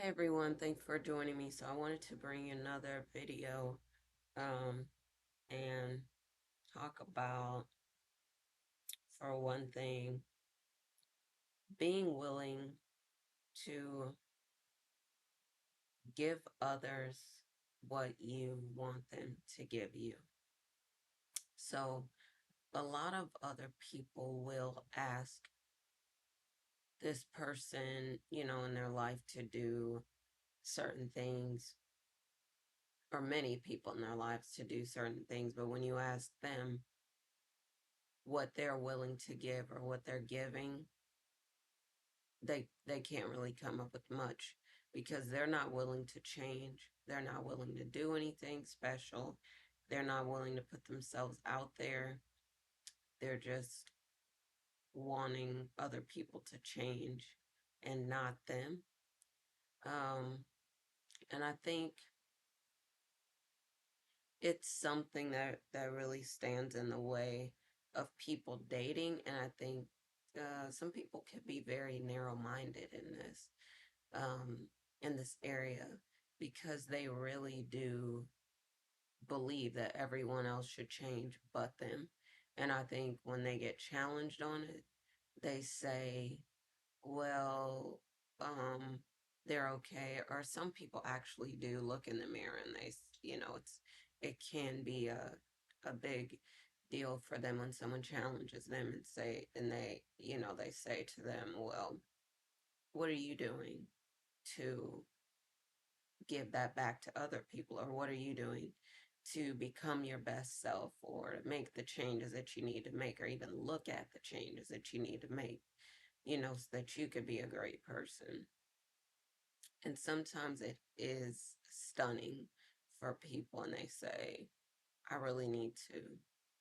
Hey everyone, thanks for joining me. So I wanted to bring another video um, and talk about, for one thing, being willing to give others what you want them to give you. So a lot of other people will ask this person, in their life to do certain things, or many people in their lives to do certain things, but when you ask them what they're willing to give or what they're giving, they can't really come up with much because they're not willing to change. They're not willing to do anything special. They're not willing to put themselves out there. They're just wanting other people to change and not them. Um, and I think it's something that really stands in the way of people dating. And I think some people can be very narrow-minded um, in this area because they really do believe that everyone else should change but them. And I think when they get challenged on it, they say, well, um, they're okay. Or some people actually do look in the mirror and it can be a big deal for them when someone challenges them and they say to them, well, what are you doing to give that back to other people? Or what are you doing to become your best self or to make the changes that you need to make or even look at the changes that you need to make, so that you could be a great person? And sometimes it is stunning for people and they say, I really need to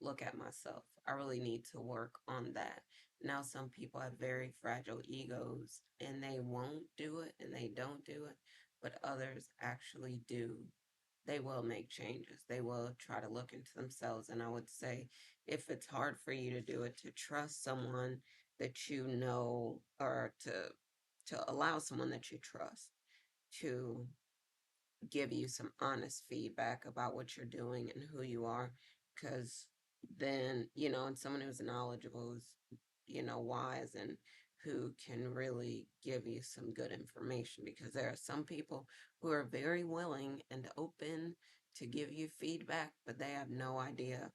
look at myself. I really need to work on that. Now, some people have very fragile egos and they won't do it and they don't do it, but others actually do. They will make changes. They will try to look into themselves. And I would say, if it's hard for you to do it, to trust someone that you know, or to allow someone that you trust to give you some honest feedback about what you're doing and who you are. Because then, and someone who's knowledgeable, who's, wise, and who can really give you some good information. Because there are some people who are very willing and open to give you feedback, but they have no idea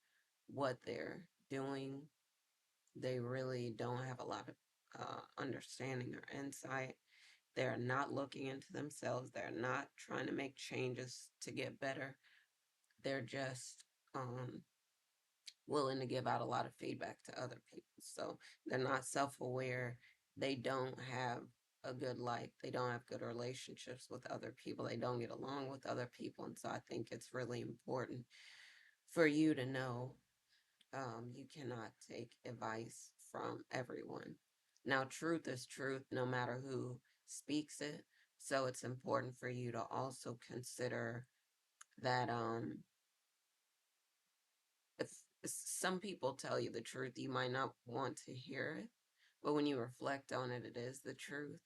what they're doing. They really don't have a lot of understanding or insight. They're not looking into themselves. They're not trying to make changes to get better. They're just willing to give out a lot of feedback to other people. So they're not self-aware. They don't have a good life. They don't have good relationships with other people. They don't get along with other people. And so I think it's really important for you to know you cannot take advice from everyone. Now, truth is truth, no matter who speaks it. So it's important for you to also consider that if some people tell you the truth, you might not want to hear it, but when you reflect on it, it is the truth.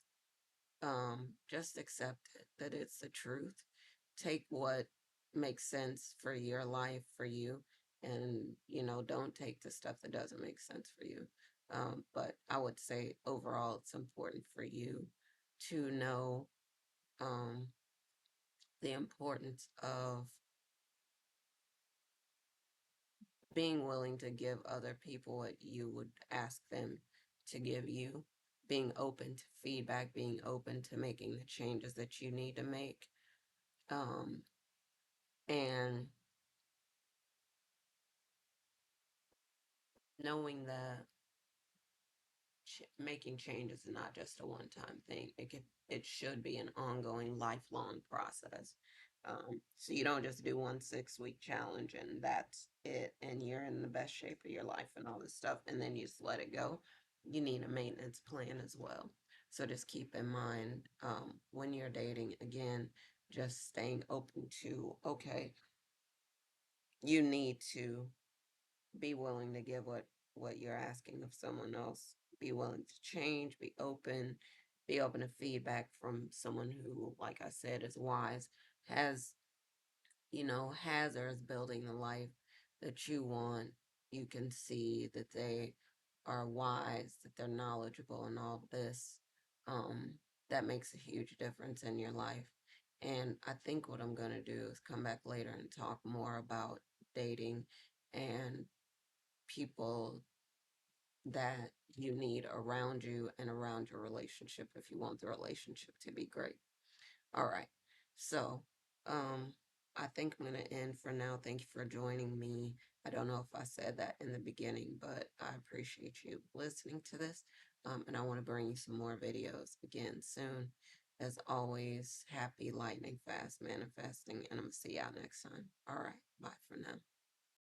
Just accept it, that it's the truth. Take what makes sense for your life, for you, and don't take the stuff that doesn't make sense for you. But I would say overall it's important for you to know um the importance of being willing to give other people what you would ask them to give you, being open to feedback, being open to making the changes that you need to make. um and knowing that making changes is not just a one-time thing. It should be an ongoing, lifelong process. So you don't just do one 6-week challenge and that's it, and you're in the best shape of your life and all this stuff, and then you just let it go. You need a maintenance plan as well. So just keep in mind, when you're dating, again, just staying open to, okay, you need to be willing to give what you're asking of someone else. Be willing to change, be open, be open to feedback from someone who, like I said, is wise, has, has or is building the life that you want. You can see that they are wise, that they're knowledgeable, and all this. Um, that makes a huge difference in your life. And I think what I'm going to do is come back later and talk more about dating and people that you need around you and around your relationship if you want the relationship to be great. All right. So, um, I think I'm going to end for now. Thank you for joining me. I don't know if I said that in the beginning, but I appreciate you listening to this. And I want to bring you some more videos again soon. As always, happy lightning fast manifesting, and I'm going to see y'all next time. All right. Bye for now.